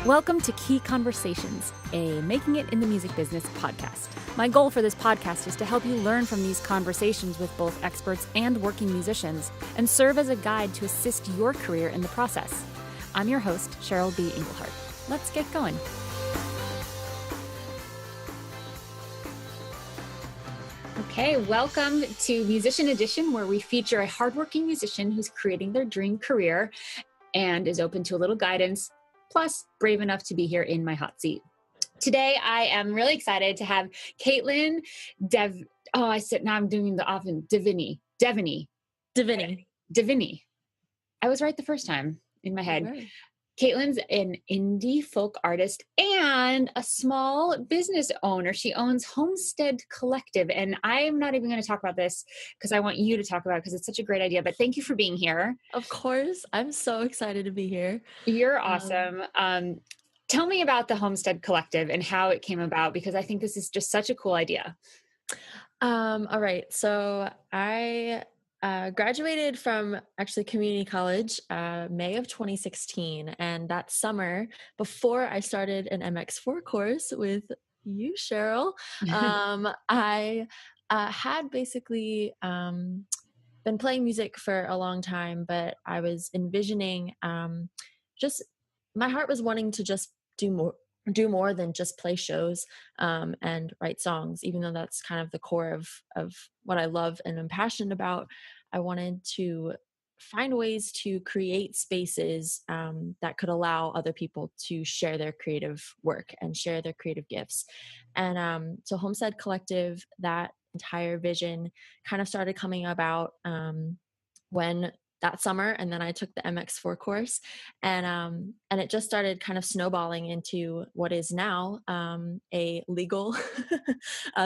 Welcome to Key Conversations, a Making It in the Music Business podcast. My goal for this podcast is to help you learn from these conversations with both experts and working musicians and serve as a guide to assist your career in the process. I'm your host, Cheryl B. Englehart. Let's get going. Okay, welcome to Musician Edition, where we feature a hardworking musician who's creating their dream career and is open to a little guidance, plus brave enough to be here in my hot seat. Today, I am really excited to have Caitlyn Deviney. I was right the first time in my head. Right. Caitlyn's an indie folk artist and a small business owner. She owns Homestead Collective. And I'm not even going to talk about this because I want you to talk about it because it's such a great idea. But thank you for being here. Of course. I'm so excited to be here. You're awesome. Tell me about the Homestead Collective and how it came about, because I think this is just such a cool idea. All right. So I graduated from actually community college May of 2016. And that summer, before I started an MX4 course with you, Cheryl, I had basically been playing music for a long time, but I was envisioning my heart was wanting to just do more than just play shows and write songs, even though that's kind of the core of what I love and am passionate about. I wanted to find ways to create spaces that could allow other people to share their creative work and share their creative gifts. And so Homestead Collective, that entire vision kind of started coming about when that summer, and then I took the MX4 course, and it just started kind of snowballing into what is now a legal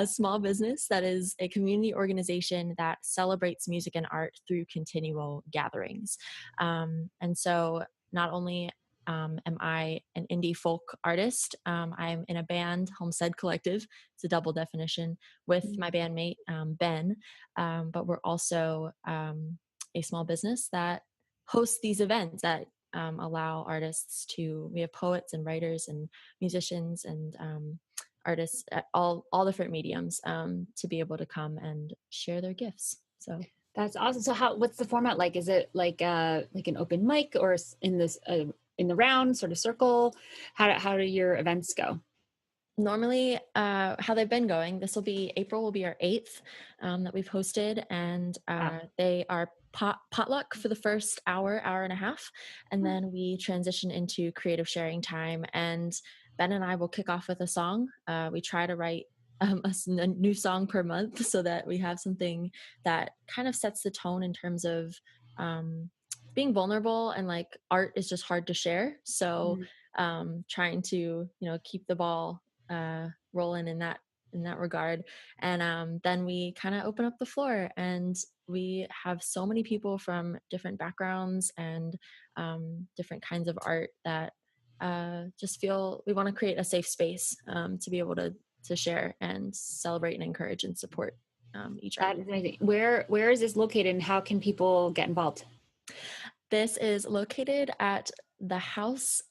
small business that is a community organization that celebrates music and art through continual gatherings. And so not only am I an indie folk artist, I'm in a band, Homestead Collective. It's a double definition with my bandmate, Ben, but we're also a small business that hosts these events that allow artists we have poets and writers and musicians and artists at all different mediums to be able to come and share their gifts. So that's awesome. So what's the format like? Is it like an open mic, or in the round sort of circle? How do your events go? Normally, how they've been going, April will be our 8th that we've hosted, and they are potluck for the first hour and a half, and then we transition into creative sharing time, and Ben and I will kick off with a song. We try to write a new song per month so that we have something that kind of sets the tone in terms of being vulnerable, and like art is just hard to share. So trying to, keep the ball rolling in that regard. And then we kind of open up the floor, and we have so many people from different backgrounds and different kinds of art that just feel we want to create a safe space to be able to share and celebrate and encourage and support each other. That is amazing. Where is this located, and how can people get involved? This is located at the house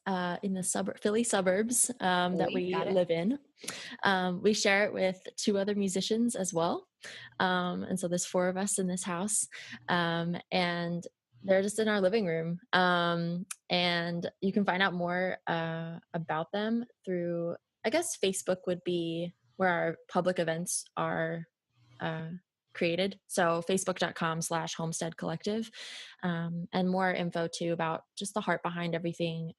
in the Philly suburbs that we live in. We share it with 2 other musicians as well. And so there's 4 of us in this house. And they're just in our living room. And you can find out more about them through, I guess, Facebook would be where our public events are created. So facebook.com/Homestead Collective, and more info too about just the heart behind everything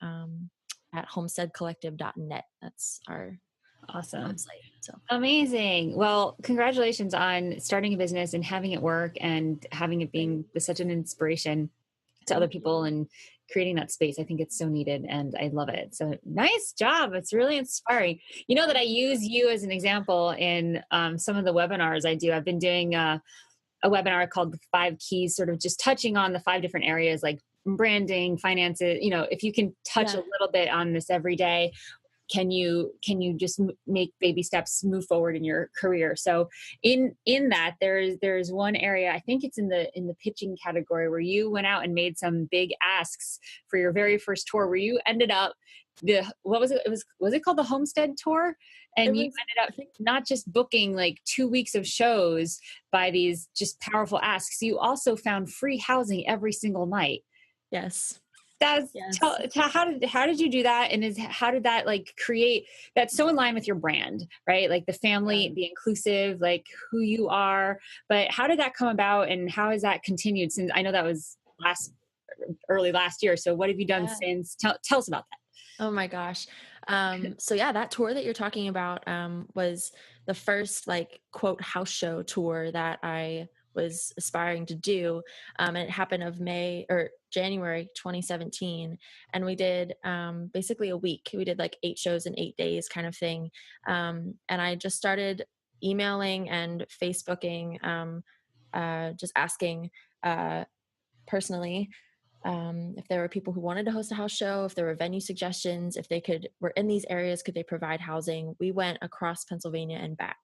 at homesteadcollective.net. That's our awesome website. So amazing. Well, congratulations on starting a business and having it work and having it being such an inspiration to other people and creating that space. I think it's so needed and I love it. So nice job. It's really inspiring. You know that I use you as an example in some of the webinars I do. I've been doing a webinar called the 5 Keys, sort of just touching on the 5 different areas like branding, finances. If you can touch a little bit on this every day, can you just make baby steps, move forward in your career? So in that, there's one area, I think it's in the pitching category, where you went out and made some big asks for your very first tour, where you ended up, the what was it, was it called the Homestead Tour? It And you was, ended I up think, not just booking like 2 weeks of shows by these just powerful asks, you also found free housing every single night. yes, That's yes. how did you do that? And how did that like create, that's so in line with your brand, right? Like the Yeah. family, the inclusive, like who you are. But how did that come about, and how has that continued since? I know that was early last year. So what have you done Yeah. since? Tell us about that. Oh my gosh. So yeah, that tour that you're talking about was the first like quote house show tour that I was aspiring to do. And it happened of May or January 2017. And we did basically a week. We did like 8 shows in 8 days kind of thing. And I just started emailing and Facebooking, just asking uh, personally if there were people who wanted to host a house show, if there were venue suggestions, if they were in these areas, could they provide housing? We went across Pennsylvania and back.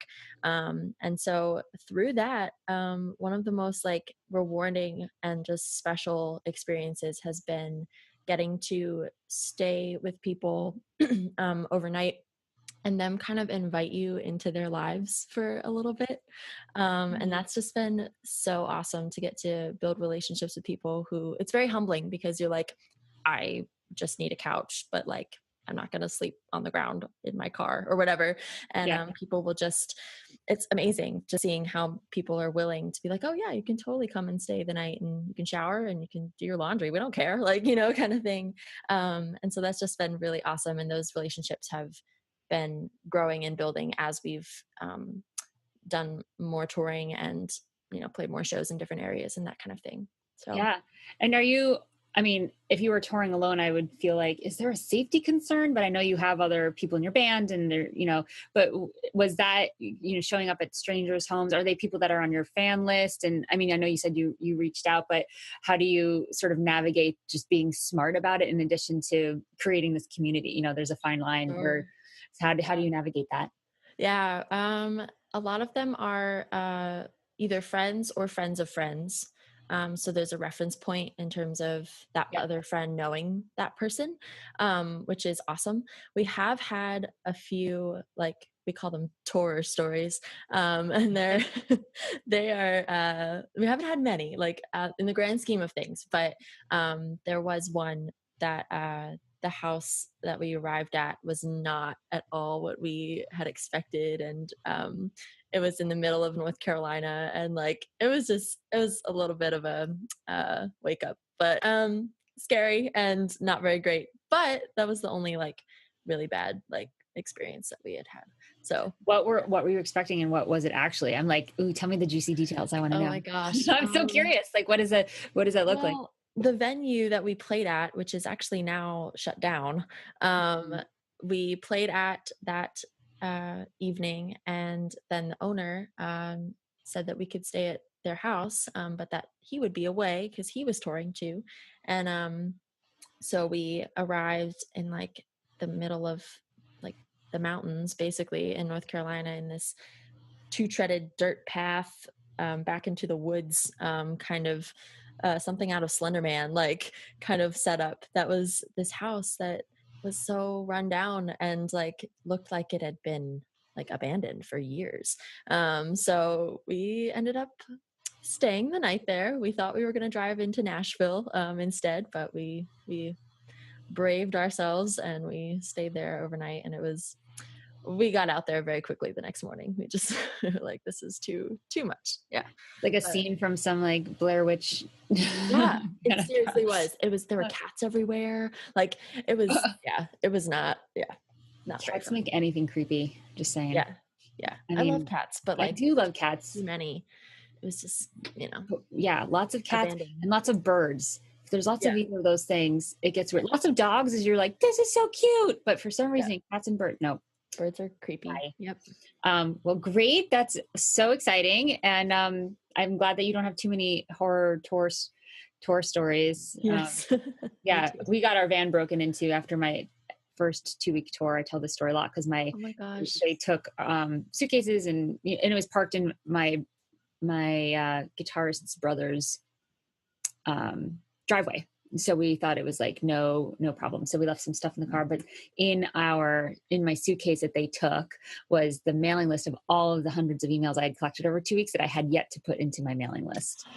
And so through that, one of the most like rewarding and just special experiences has been getting to stay with people overnight and them kind of invite you into their lives for a little bit. And that's just been so awesome to get to build relationships with people who it's very humbling because you're like, I just need a couch, but like, I'm not going to sleep on the ground in my car or whatever. And Yeah. people will just, it's amazing just seeing how people are willing to be like, oh yeah, you can totally come and stay the night and you can shower and you can do your laundry. We don't care. Like, kind of thing. And so that's just been really awesome. And those relationships have been growing and building as we've done more touring and played more shows in different areas and that kind of thing. So Yeah. And I mean, if you were touring alone, I would feel like, is there a safety concern? But I know you have other people in your band and but was that, showing up at strangers' homes? Are they people that are on your fan list? And I mean, I know you said you reached out, but how do you sort of navigate just being smart about it in addition to creating this community? There's a fine line where, sure. how do you navigate that? Yeah, a lot of them are either friends or friends of friends. So there's a reference point in terms of that Yeah. other friend knowing that person, which is awesome. We have had a few, like we call them tour stories, and they are. We haven't had many, like in the grand scheme of things, but there was one that the house that we arrived at was not at all what we had expected. And it was in the middle of North Carolina. And like, it was a little bit of a wake up, but scary and not very great. But that was the only like really bad like experience that we had had. So What were you expecting and what was it actually? I'm like, ooh, tell me the juicy details. I want to oh know. my gosh. I'm so curious. Like, what does that look like? Well, the venue that we played at, which is actually now shut down, um, Mhm. we played at that evening, and then the owner said that we could stay at their house, but that he would be away because he was touring too. And so we arrived in like the middle of like the mountains, basically in North Carolina, in this two-treaded dirt path back into the woods, kind of something out of Slender Man, like kind of setup. That was this house that was so run down and like looked like it had been like abandoned for years. So we ended up staying the night there. We thought we were going to drive into Nashville instead, but we braved ourselves and we stayed there overnight, and we got out there very quickly the next morning. We just like, this is too much. Yeah. Like a But scene from some like Blair Witch yeah, kind it of seriously stuff. was. There were cats everywhere. Like it was, yeah, it was not, yeah, not very Cats fun. make anything creepy. Just saying. Yeah. Yeah. I I love mean, cats, but I like do love too cats. many. It was just, Yeah, lots of cats abandoned. and lots of birds. If there's lots Yeah. of either of those things, it gets weird. Lots of dogs, as you're like, this is so cute. But for some Yeah. reason, cats and birds, no. Birds are creepy. Bye. Yep. Well, great. That's so exciting. And I'm glad that you don't have too many horror tour stories. Yes. Me Yeah, too. we got our van broken into after my first 2-week tour. I tell this story a lot because Oh my gosh. they took suitcases and it was parked in my guitarist's brother's driveway. So we thought it was like no problem. So we left some stuff in the car, but in my suitcase that they took was the mailing list of all of the hundreds of emails I had collected over 2 weeks that I had yet to put into my mailing list.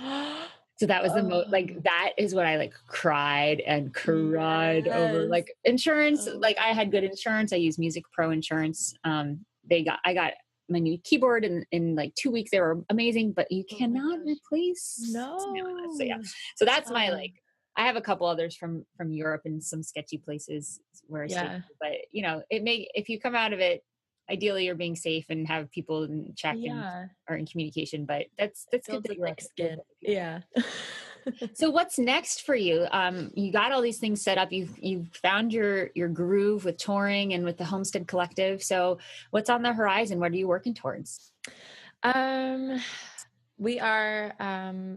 So that was the most, like, that is what I like cried over, Yes. like, insurance. Oh. Like, I had good insurance. I used Music Pro insurance. I got my new keyboard in like 2 weeks. They were amazing, but you Oh my cannot gosh. replace No. mailing lists. So yeah, so that's my, like, I have a couple others from Europe and some sketchy places where I stayed, Yeah. but if you come out of it, ideally you're being safe and have people in check and Yeah. are in communication, but that's good Builds a that you're thick with skin. other people. Yeah. So what's next for you? You got all these things set up. You've found your groove with touring and with the Homestead Collective. So what's on the horizon? What are you working towards? Um, we are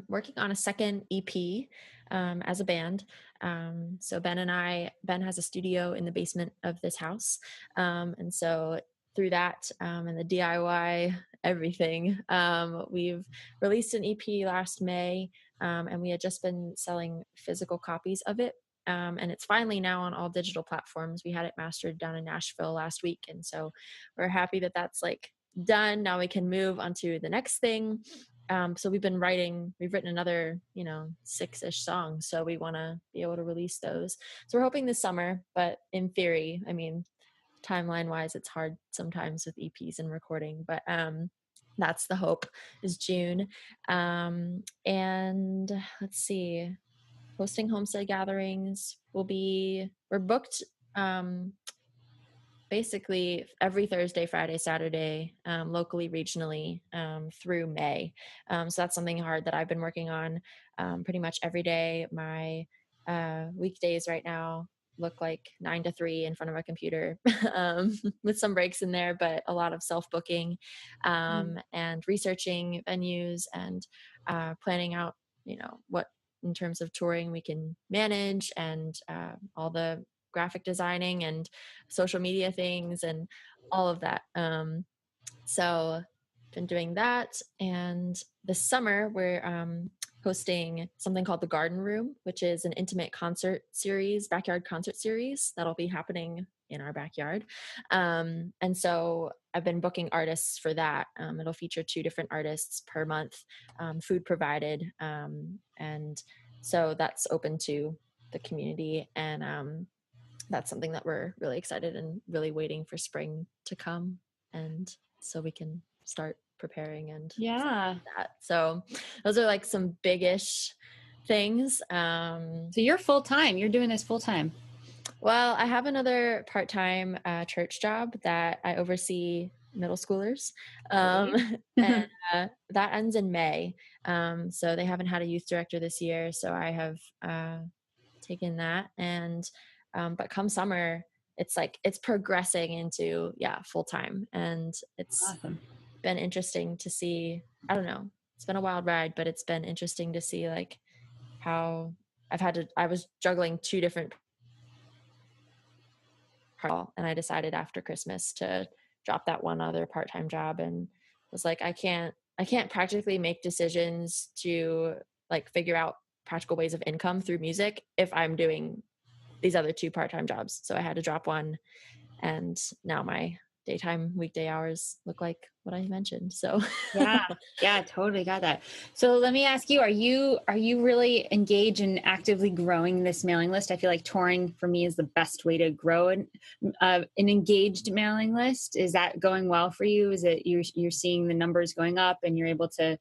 working on a second EP as a band. So Ben has a studio in the basement of this house. And so through that and the DIY everything, we've released an EP last May, and we had just been selling physical copies of it. And it's finally now on all digital platforms. We had it mastered down in Nashville last week. And so we're happy that that's like done. Now we can move on to the next thing. So we've written another, 6-ish songs. So we want to be able to release those. So we're hoping this summer, but in theory, I mean, timeline wise, it's hard sometimes with EPs and recording, but that's the hope, is June. And let's see, hosting homestead gatherings we're booked basically every Thursday, Friday, Saturday, locally, regionally, through May. So that's something hard that I've been working on pretty much every day. My weekdays right now look like 9 to 3 in front of a computer, with some breaks in there, but a lot of self-booking and researching venues and planning out, what in terms of touring we can manage, and all the graphic designing and social media things and all of that. So been doing that. And this summer we're hosting something called the Garden Room, which is an intimate backyard concert series that'll be happening in our backyard. And so I've been booking artists for that. It'll feature 2 different artists per month, food provided. And so that's open to the community. And that's something that we're really excited and really waiting for spring to come, and so we can start preparing and that. So those are like some big-ish things. So you're full-time, you're doing this full-time. Well, I have another part-time church job that I oversee middle schoolers, and that ends in May. So they haven't had a youth director this year, so I have taken that. And but come summer, it's progressing into full time, and it's Awesome. been interesting to see. I don't know, it's been a wild ride, but it's been interesting to see like how I was juggling 2 different, and I decided after Christmas to drop that one other part-time job, and was like, I can't practically make decisions to like figure out practical ways of income through music if I'm doing these other 2 part-time jobs. So I had to drop one, and now my daytime weekday hours look like what I mentioned. So yeah, totally got that. So let me ask you, are you really engaged in actively growing this mailing list? I feel like touring for me is the best way to grow an engaged mailing list. Is that going well for you? Is it you're seeing the numbers going up and you're able to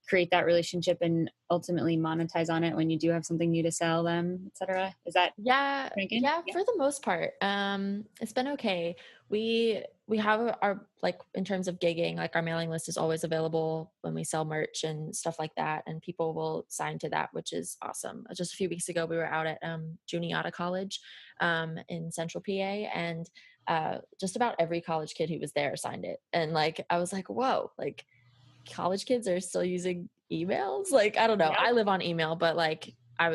create that relationship and ultimately monetize on it when you do have something new to sell them, etc.? Is that for the most part, it's been okay. We have our, like, in terms of gigging, like our mailing list is always available when we sell merch and stuff like that, and people will sign to that, which is awesome. Just a few weeks ago we were out at Juniata College in Central PA, and just about every college kid who was there signed it. And like I was like, whoa, like college kids are still using emails. Like, I don't know. Yep. I live on email, but like I'm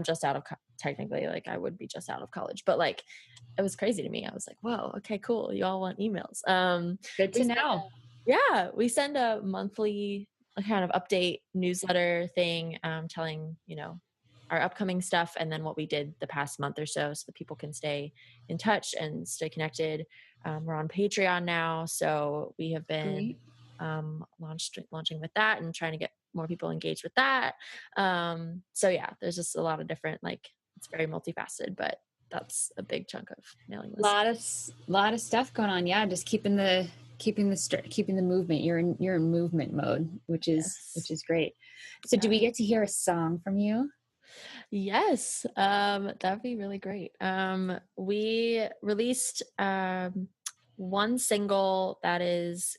just out of technically like I would be just out of college, but like it was crazy to me. I was like, whoa, okay, cool. You all want emails. Good We to send know. we send a monthly kind of update newsletter thing, telling, our upcoming stuff and then what we did the past month or so that people can stay in touch and stay connected. We're on Patreon now, so we have been Great. launching with that and trying to get more people engaged with that. So yeah, there's just a lot of different, like, it's very multifaceted, but that's a big chunk of mailing list. Lot of stuff going on. Yeah, just keeping the movement. You're in movement mode, which Yes. is great. So do we get to hear a song from you? Yes, that'd be really great. We released one single that is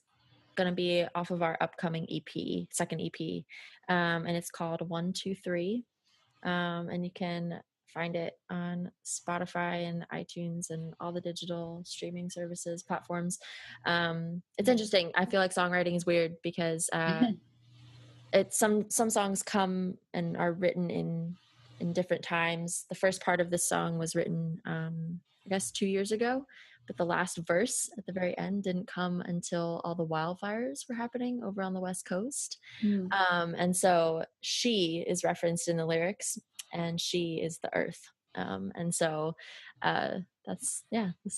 going to be off of our upcoming EP, second EP, and it's called 123. And you can find it on Spotify and iTunes and all the digital streaming services platforms. It's interesting. I feel like songwriting is weird because it's some songs come and are written in different times. The first part of this song was written I guess 2 years ago, but the last verse at the very end didn't come until all the wildfires were happening over on the West Coast. And so she is referenced in the lyrics, and she is the earth. And so this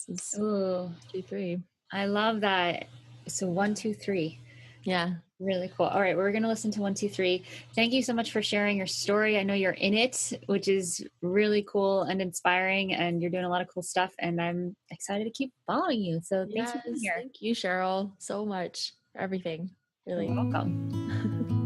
is Ooh, 2-3. I love that. So 123. Yeah. Really cool. All right, we're going to listen to 123. Thank you so much for sharing your story. I know you're in it, which is really cool and inspiring, and you're doing a lot of cool stuff, and I'm excited to keep following you. So thanks for being here. Thank you, Cheryl, so much for everything. Really. You're welcome.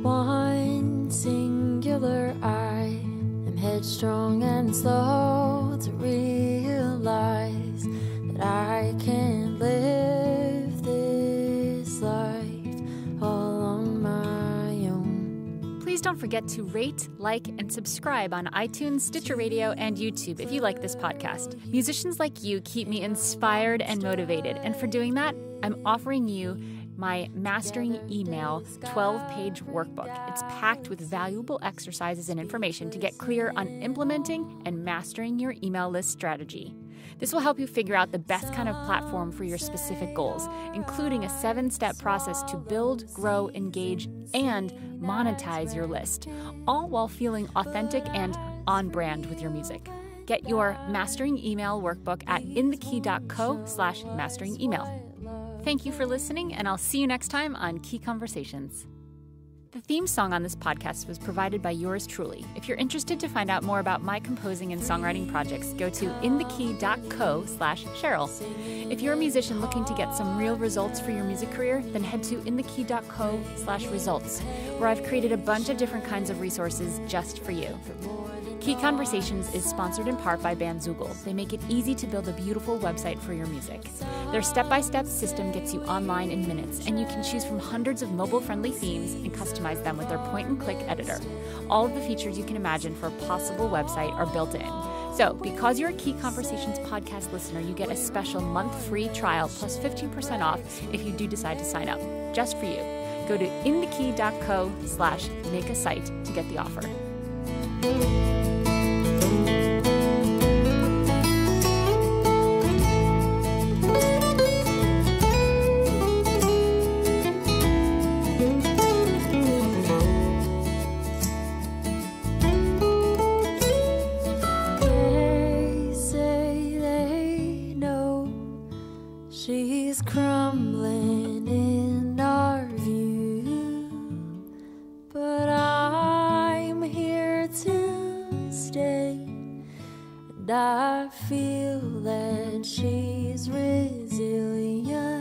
One singular I am headstrong and slow to realize that I can't live this life all on my own. Please don't forget to rate, like, and subscribe on iTunes, Stitcher Radio, and YouTube if you like this podcast. Musicians like you keep me inspired and motivated, and for doing that, I'm offering you my Mastering Email 12-page workbook. It's packed with valuable exercises and information to get clear on implementing and mastering your email list strategy. This will help you figure out the best kind of platform for your specific goals, including a 7-step process to build, grow, engage, and monetize your list, all while feeling authentic and on brand with your music. Get your Mastering Email workbook at inthekey.co/masteringemail. Thank you for listening, and I'll see you next time on Key Conversations. The theme song on this podcast was provided by yours truly. If you're interested to find out more about my composing and songwriting projects, go to inthekey.co/Cheryl. If you're a musician looking to get some real results for your music career, then head to inthekey.co/results, where I've created a bunch of different kinds of resources just for you. Key Conversations is sponsored in part by Bandzoogle. They make it easy to build a beautiful website for your music. Their step-by-step system gets you online in minutes, and you can choose from hundreds of mobile-friendly themes and customize them with their point-and-click editor. All of the features you can imagine for a possible website are built in. So, because you're a Key Conversations podcast listener, you get a special month free trial plus 15% off if you do decide to sign up, just for you. Go to inthekey.co/make-a-site to get the offer. She's crumbling in our view, but I'm here to stay, and I feel that she's resilient.